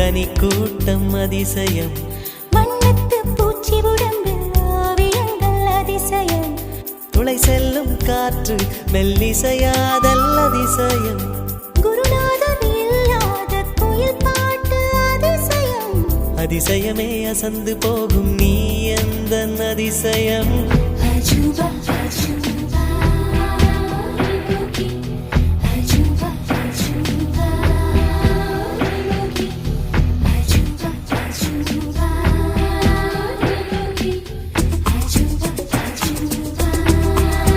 கனி கூட்டம் அதிசயம் வண்ணத்து பூச்சி உடம்பில் ஓவியங்கள் அதிசயம் துளை செல்லும் காற்று மெல்லிசையாதல் அதிசயம் குருநாதர் இல்லாத குயில் பாட்டு அதிசயம் அதிசயமே அசந்து போகும் நீ எந்த அதிசயம் அஜூபா